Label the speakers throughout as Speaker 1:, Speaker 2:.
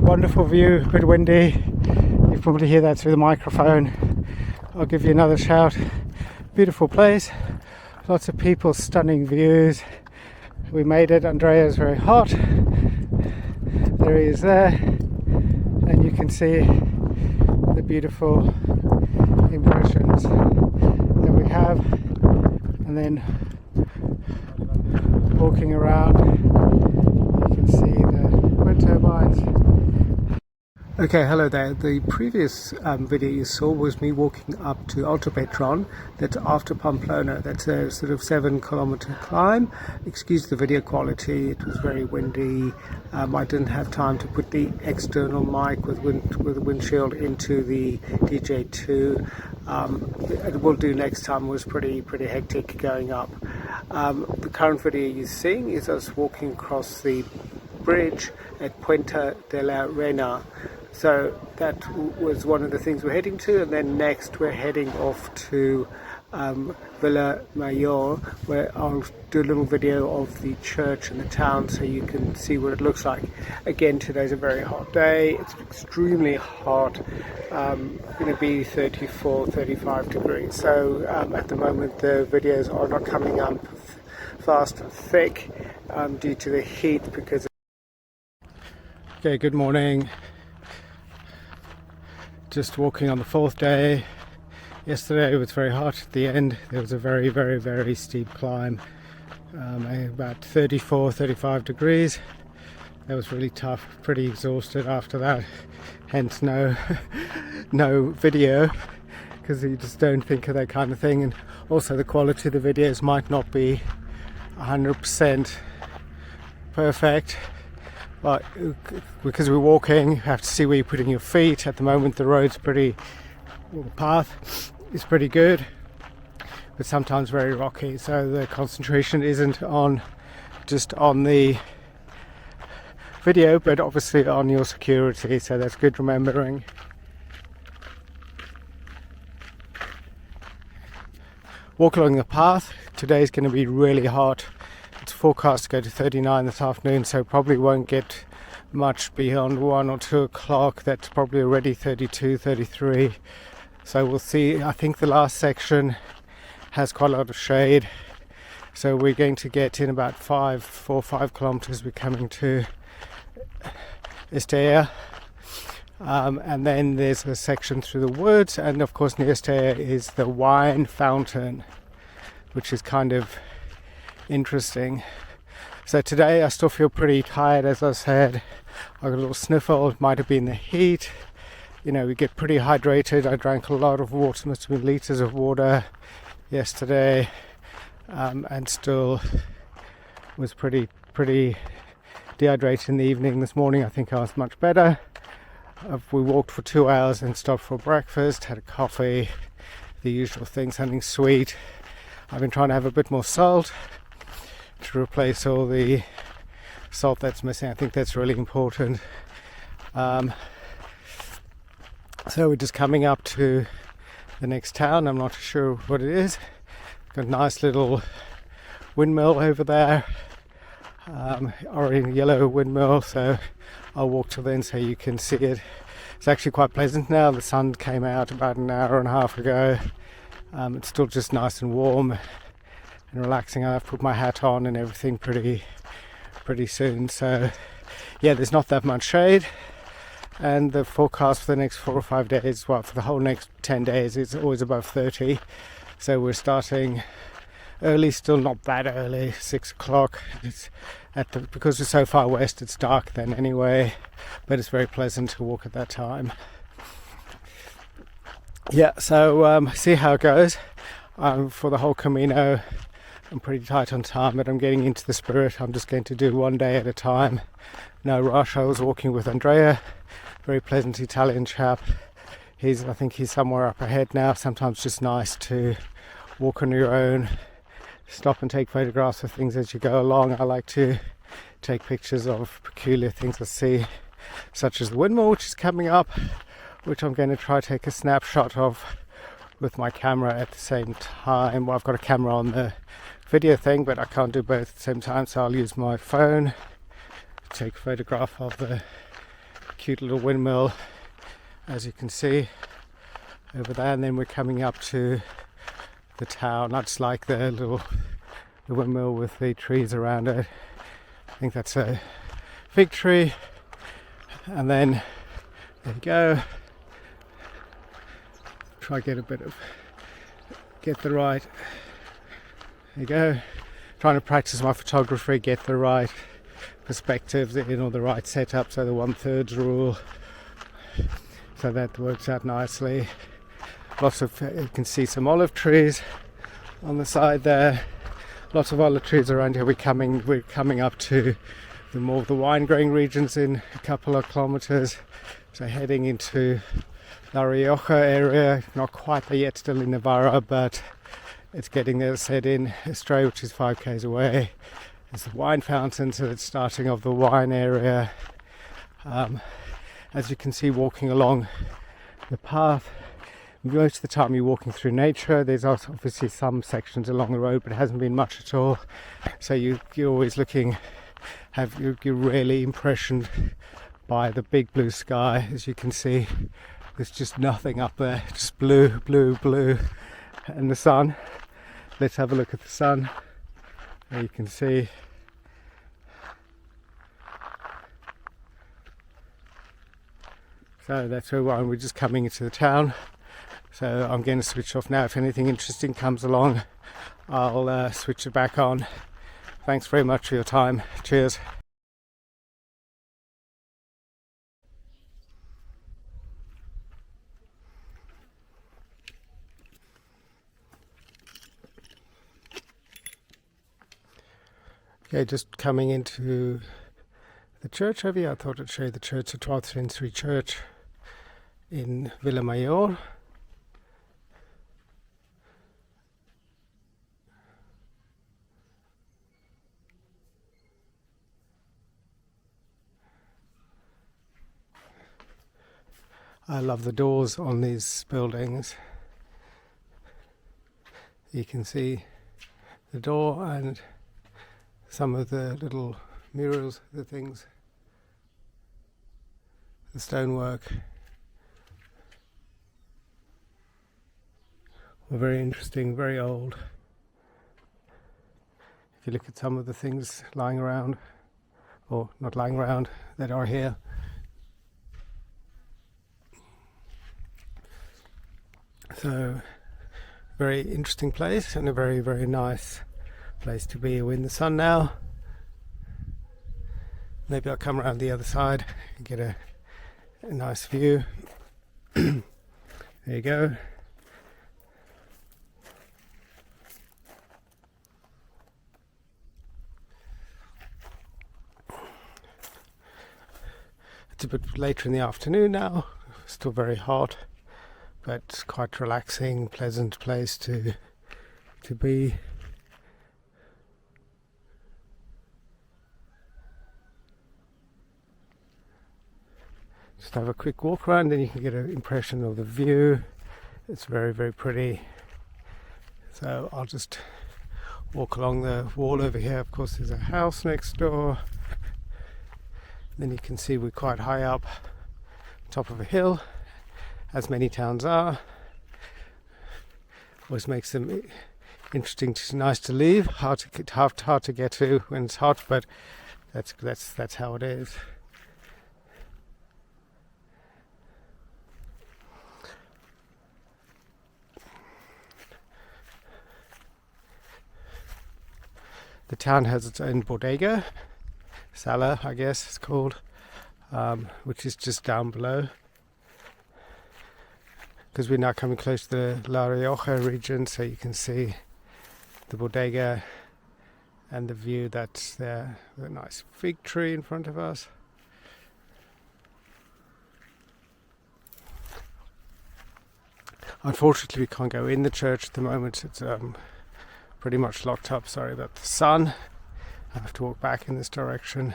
Speaker 1: Wonderful view, a bit windy. You can probably hear that through the microphone. I'll give you another shout. Beautiful place, lots of people, stunning views. We made it. Andrea's very hot. There he is there, and you can see the beautiful impressions that we have. And then walking around, you can see the wind turbines. Okay, hello there. The previous video you saw was me walking up to Alto Petron. That's after Pamplona. That's a sort of 7-kilometer climb. Excuse the video quality, it was very windy. I didn't have time to put the external mic with the windshield into the DJ2. It will do next time. It was pretty hectic going up. The current video you're seeing is us walking across the bridge at Puente de la Reina. So that was one of the things we're heading to, and then next we're heading off to Villa Mayor, where I'll do a little video of the church and the town so you can see what it looks like. Again, today's a very hot day. It's extremely hot. Going to be 34-35 degrees. So at the moment the videos are not coming up fast and thick due to the heat. Okay, good morning. Just walking on the 4th day. Yesterday it was very hot at the end. There was a very steep climb, about 34-35 degrees. That was really tough, pretty exhausted after that, hence no video, because you just don't think of that kind of thing. And also the quality of the videos might not be 100% perfect. But because we're walking, you have to see where you're putting your feet. At the moment the path is pretty good, but sometimes very rocky, so the concentration isn't just on the video, but obviously on your security, so that's good remembering. Walk along the path. Today's going to be really hot. It's forecast to go to 39 this afternoon, so probably won't get much beyond 1 or 2 o'clock. That's probably already 32, 33. So we'll see. I think the last section has quite a lot of shade. So we're going to get in about 4 or 5 kilometers. We're coming to Estella. And then there's a section through the woods. And of course near Estella is the wine fountain, which is kind of interesting. So today I still feel pretty tired, as I said. I got a little sniffle. It might have been the heat. You know, we get pretty hydrated. I drank a lot of water, must have been liters of water yesterday, and still was pretty dehydrated in the evening. This morning I think I was much better. We walked for 2 hours and stopped for breakfast, had a coffee, the usual thing, something sweet. I've been trying to have a bit more salt to replace all the salt that's missing. I think that's really important. So we're just coming up to the next town. I'm not sure what it is. Got a nice little windmill over there, orange yellow windmill, so I'll walk to then so you can see it. It's actually quite pleasant now. The sun came out about an hour and a half ago. It's still just nice and warm and relaxing. I've put my hat on and everything pretty soon. So yeah, there's not that much shade, and the forecast for the next 4 or 5 days, well, for the whole next 10 days, is always above 30. So we're starting early, still not that early, 6 o'clock. It's because we're so far west, it's dark then anyway, but it's very pleasant to walk at that time. Yeah, so see how it goes. For the whole Camino, I'm pretty tight on time, but I'm getting into the spirit. I'm just going to do one day at a time. No rush. I was walking with Andrea, very pleasant Italian chap. I think he's somewhere up ahead now. Sometimes just nice to walk on your own, stop and take photographs of things as you go along. I like to take pictures of peculiar things I see, such as the windmill, which is coming up, which I'm going to try to take a snapshot of with my camera at the same time. Well, I've got a camera on the video thing, but I can't do both at the same time, so I'll use my phone to take a photograph of the cute little windmill, as you can see over there, and then we're coming up to the town. I just like the windmill with the trees around it. I think that's a fig tree, and then there you go. Try get the right. There you go. Trying to practice my photography, get the right perspectives in, or the right setup, so the 1/3 rule. So that works out nicely. Lots of, you can see some olive trees on the side there. Lots of olive trees around here. We're coming up to the more of the wine growing regions in a couple of kilometers. So heading into La Rioja area. Not quite there yet, still in Navarra, but it's getting there. Said in Estrella, which is 5 k's away. There's the wine fountain, so it's starting of the wine area. As you can see, walking along the path, most of the time you're walking through nature. There's also obviously some sections along the road, but it hasn't been much at all. So you're always looking, you're really impressioned by the big blue sky. As you can see, there's just nothing up there, just blue, blue, blue, and the sun. Let's have a look at the sun. There you can see. So that's where we're just coming into the town. So I'm going to switch off now. If anything interesting comes along, I'll switch it back on. Thanks very much for your time. Cheers. Okay, just coming into the church over here. I thought I'd show you the church, the 12th century church in Villamayor. I love the doors on these buildings. You can see the door and some of the little murals, the things, the stonework. Were very interesting, very old. If you look at some of the things lying around, or not lying around, that are here. So, very interesting place, and a very, very nice place to be. We're in the sun now. Maybe I'll come around the other side and get a nice view. There you go. It's a bit later in the afternoon now, still very hot, but quite relaxing, pleasant place to be. Just have a quick walk around, then you can get an impression of the view. It's very, very pretty. So I'll just walk along the wall over here. Of course, there's a house next door. Then you can see we're quite high up, top of a hill, as many towns are. Always makes them interesting, nice to leave, hard to get to when it's hot, but that's how it is. The town has its own bodega, cellar, I guess it's called, which is just down below. Because we're now coming close to the La Rioja region, so you can see the bodega and the view that's there. A nice fig tree in front of us. Unfortunately, we can't go in the church at the moment. It's pretty much locked up. Sorry about the sun. I have to walk back in this direction.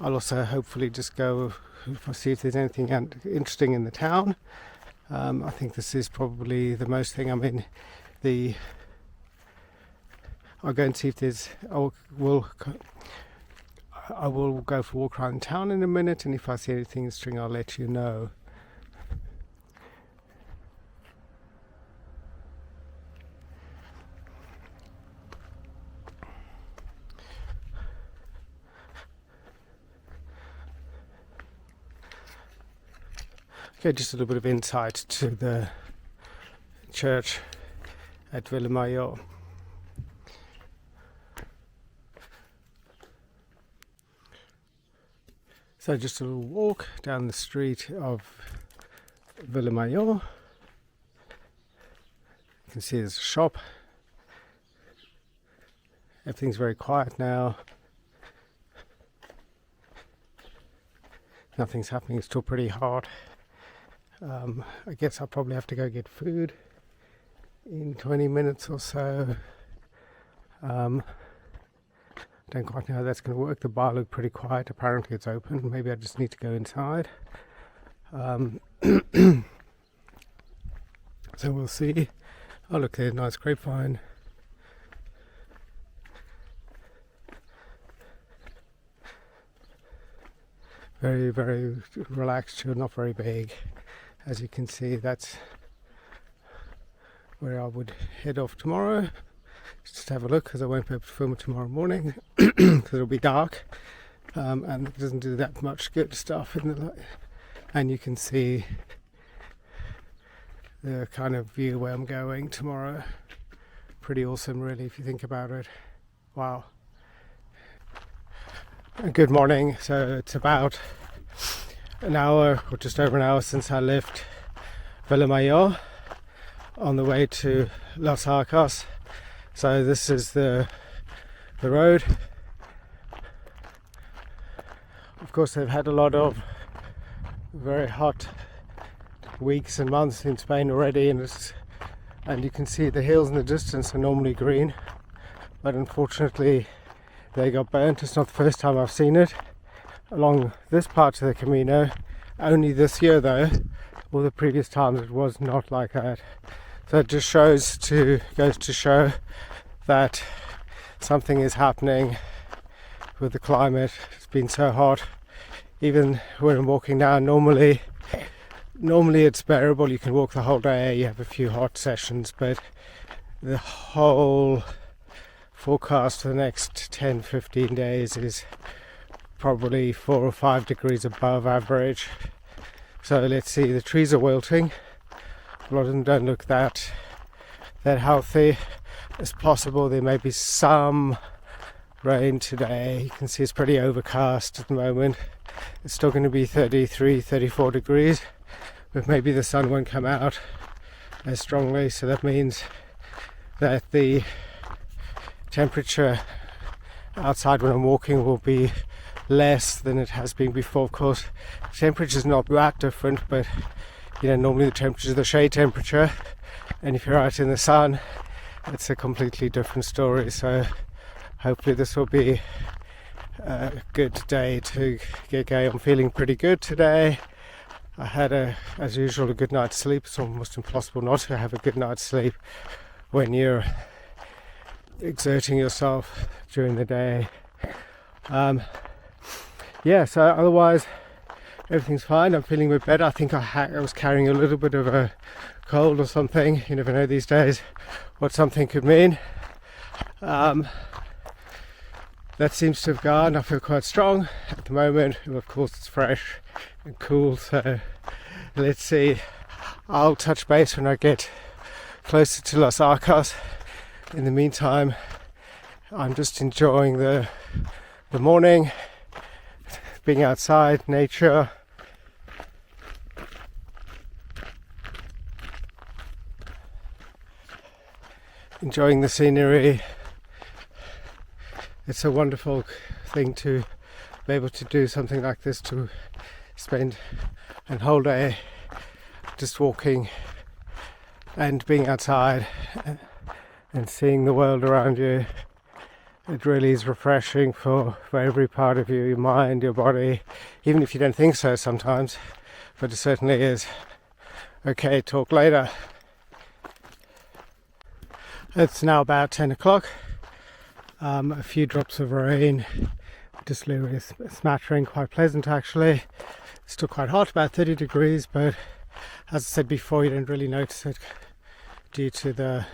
Speaker 1: I'll also hopefully just go see if there's anything interesting in the town. I think this is probably the most thing. I mean, I'll go and see if there's. I will go for a walk around town in a minute, and if I see anything interesting I'll let you know. Okay, just a little bit of insight to the church at Villamayor. So just a little walk down the street of Villamayor. You can see there's a shop. Everything's very quiet now. Nothing's happening, it's still pretty hot. I guess I'll probably have to go get food in 20 minutes or so. Don't quite know how that's going to work. The bar looked pretty quiet. Apparently it's open. Maybe I just need to go inside. So we'll see. Oh look, there's a nice grapevine. Very, very relaxed, not very big. As you can see, that's where I would head off tomorrow. Just have a look, because I won't be able to film it tomorrow morning because it'll be dark, and it doesn't do that much good stuff in the light. And you can see the kind of view where I'm going tomorrow. Pretty awesome, really, if you think about it. Wow. Good morning. So it's about an hour or just over an hour since I left Villamayor on the way to Los Arcos. So this is the road. Of course, they've had a lot of very hot weeks and months in Spain already, and you can see the hills in the distance are normally green, but unfortunately they got burnt. It's not the first time I've seen it along this part of the Camino. Only this year though. All the previous times it was not like that. So it just goes to show that something is happening with the climate. It's been so hot. Even when I'm walking now, normally it's bearable. You can walk the whole day. You have a few hot sessions, but the whole forecast for the next 10-15 days is probably 4 or 5 degrees above average. So let's see, the trees are wilting. A lot of them don't look that healthy. It's possible there may be some rain today. You can see it's pretty overcast at the moment. It's still going to be 33-34 degrees, but maybe the sun won't come out as strongly, so that means that the temperature outside when I'm walking will be less than it has been before. Of course, the temperature's not that different, but normally the temperature is the shade temperature, and if you're out in the sun it's a completely different story. So hopefully this will be a good day to get going. I'm feeling pretty good today. I had as usual, a good night's sleep. It's almost impossible not to have a good night's sleep when you're exerting yourself during the day. So otherwise everything's fine. I'm feeling a bit better. I think I was carrying a little bit of a cold or something. You never know these days what something could mean. That seems to have gone. I feel quite strong at the moment. And of course it's fresh and cool, so let's see. I'll touch base when I get closer to Los Arcos. In the meantime, I'm just enjoying the morning, being outside, nature. Enjoying the scenery. It's a wonderful thing to be able to do something like this, to spend a whole day just walking and being outside and seeing the world around you. It really is refreshing for every part of you, your mind, your body, even if you don't think so sometimes, but it certainly is. Okay, talk later. It's now about 10 o'clock. A few drops of rain just literally a smattering, quite pleasant actually. Still quite hot, about 30 degrees, but as I said before, you don't really notice it due to the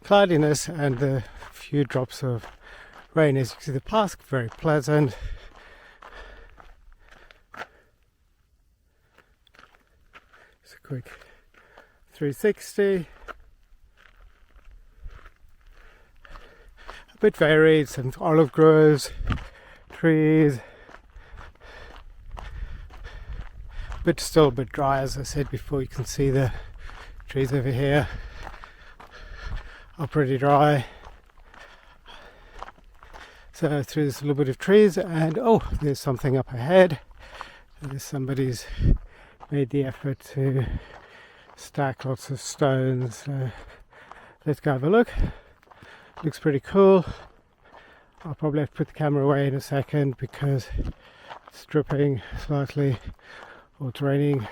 Speaker 1: cloudiness and the few drops of rain. As you can see, the path's very pleasant. Just a quick 360. A bit varied, some olive groves, trees. But still a bit dry, as I said before. You can see the trees over here are pretty dry. So through this little bit of trees, and oh, there's something up ahead. There's somebody's made the effort to stack lots of stones. So let's go have a look. Looks pretty cool. I'll probably have to put the camera away in a second because it's dripping slightly. Or it's raining a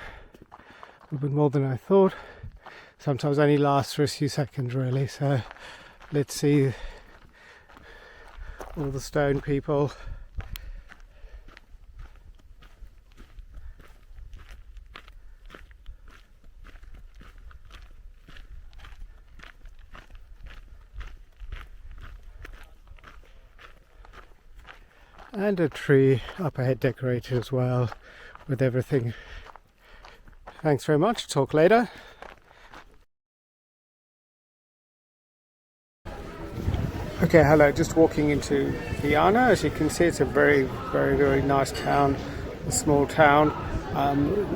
Speaker 1: little bit more than I thought. Sometimes only lasts for a few seconds really. So let's see all the stone people. And a tree up ahead decorated as well with everything. Thanks very much. Talk later. Okay, hello. Just walking into Vienna. As you can see, it's a very, very, very nice town, a small town.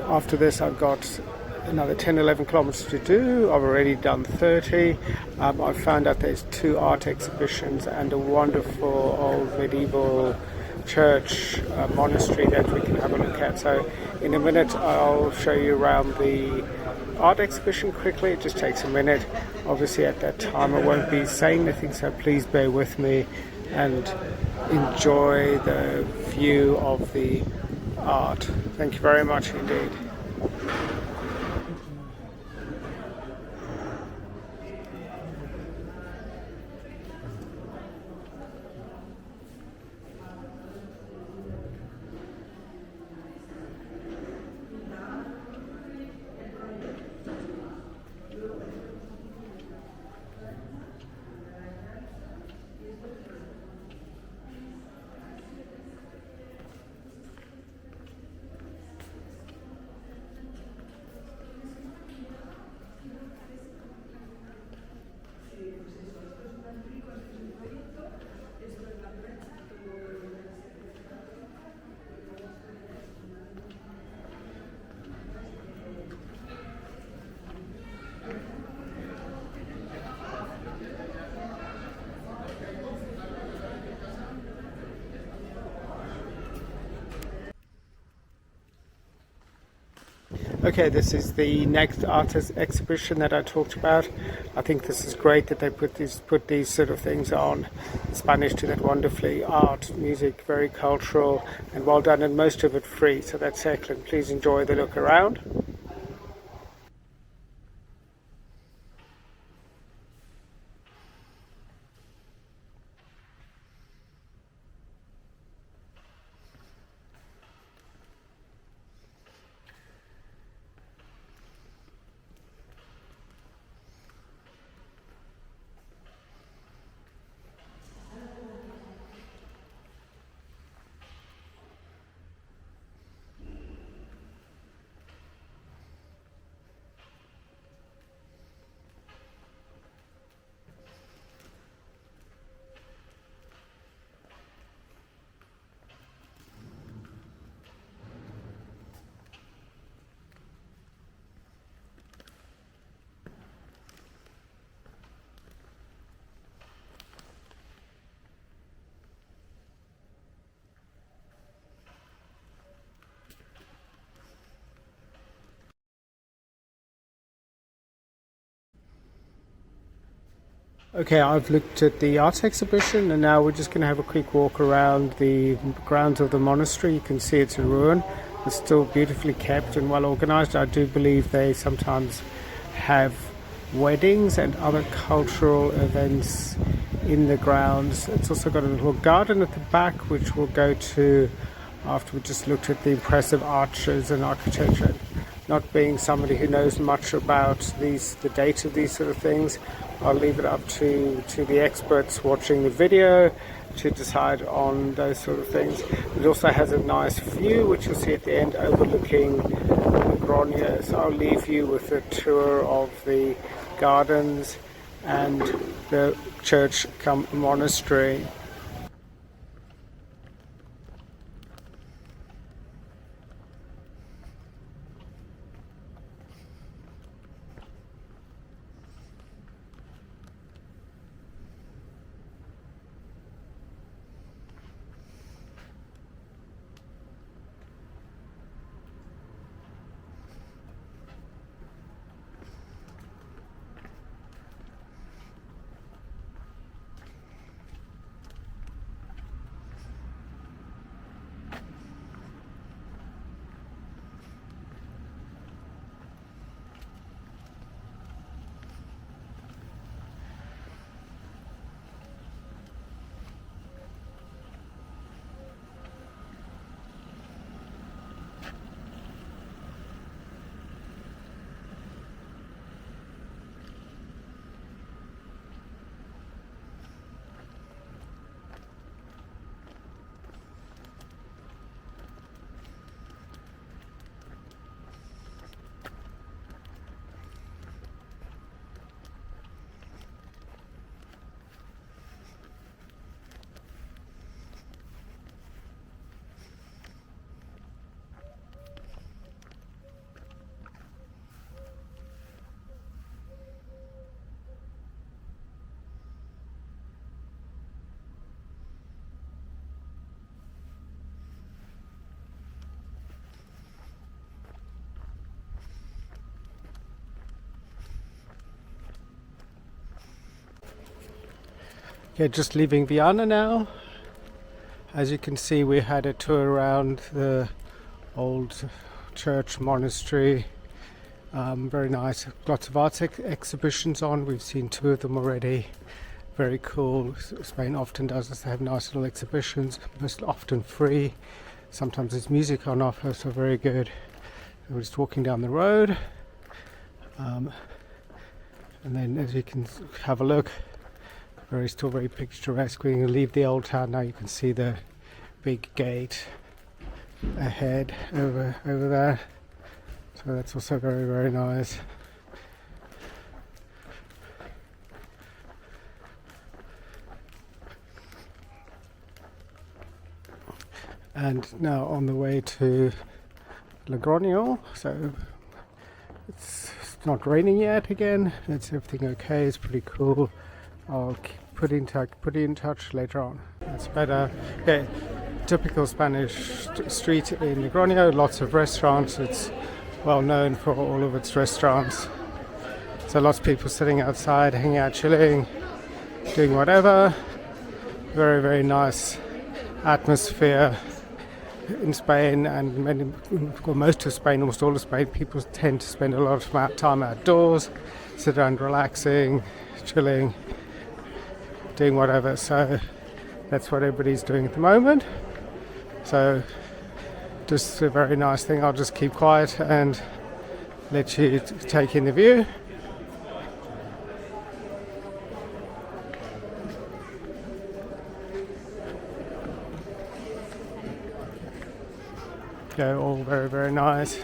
Speaker 1: After this, I've got another 10-11 kilometers to do. I've already done 30. I found out there's 2 art exhibitions and a wonderful old medieval church monastery that we can have a look at. So in a minute I'll show you around the art exhibition quickly. It just takes a minute. Obviously at that time I won't be saying anything, so please bear with me and enjoy the view of the art. Thank you very much indeed. Okay, this is the next artist exhibition that I talked about. I think this is great that they put these sort of things on. Spanish do that wonderfully. Art, music, very cultural and well done, and most of it free. So that's excellent. Please enjoy the look around. Okay, I've looked at the art exhibition and now we're just going to have a quick walk around the grounds of the monastery. You can see it's a ruin. It's still beautifully kept and well organized. I do believe they sometimes have weddings and other cultural events in the grounds. It's also got a little garden at the back, which we'll go to after we just looked at the impressive arches and architecture. Not being somebody who knows much about the date of these sort of things, I'll leave it up to the experts watching the video to decide on those sort of things. It also has a nice view, which you'll see at the end, overlooking Logroño. So I'll leave you with a tour of the gardens and the church cum monastery. Okay, just leaving Viana now. As you can see, we had a tour around the old church monastery. Very nice. Lots of arts exhibitions on. We've seen 2 of them already. Very cool. Spain often does this. They have nice little exhibitions, most often free. Sometimes there's music on offer, so very good. We're just walking down the road. And then as you can have a look, still very picturesque. When you leave the old town now, you can see the big gate ahead over there. So that's also very, very nice. And now on the way to Logroño. So it's not raining yet again. It's everything okay. It's pretty cool. I'll put you in touch later on. That's better. Okay, typical Spanish street in Logroño. Lots of restaurants. It's well known for all of its restaurants. So lots of people sitting outside, hanging out, chilling, doing whatever. Very, very nice atmosphere in Spain, and most of Spain, almost all of Spain, people tend to spend a lot of time outdoors, sit around relaxing, chilling, doing whatever. So that's what everybody's doing at the moment. So just a very nice thing. I'll just keep quiet and let you take in the view. Okay, all very, very nice.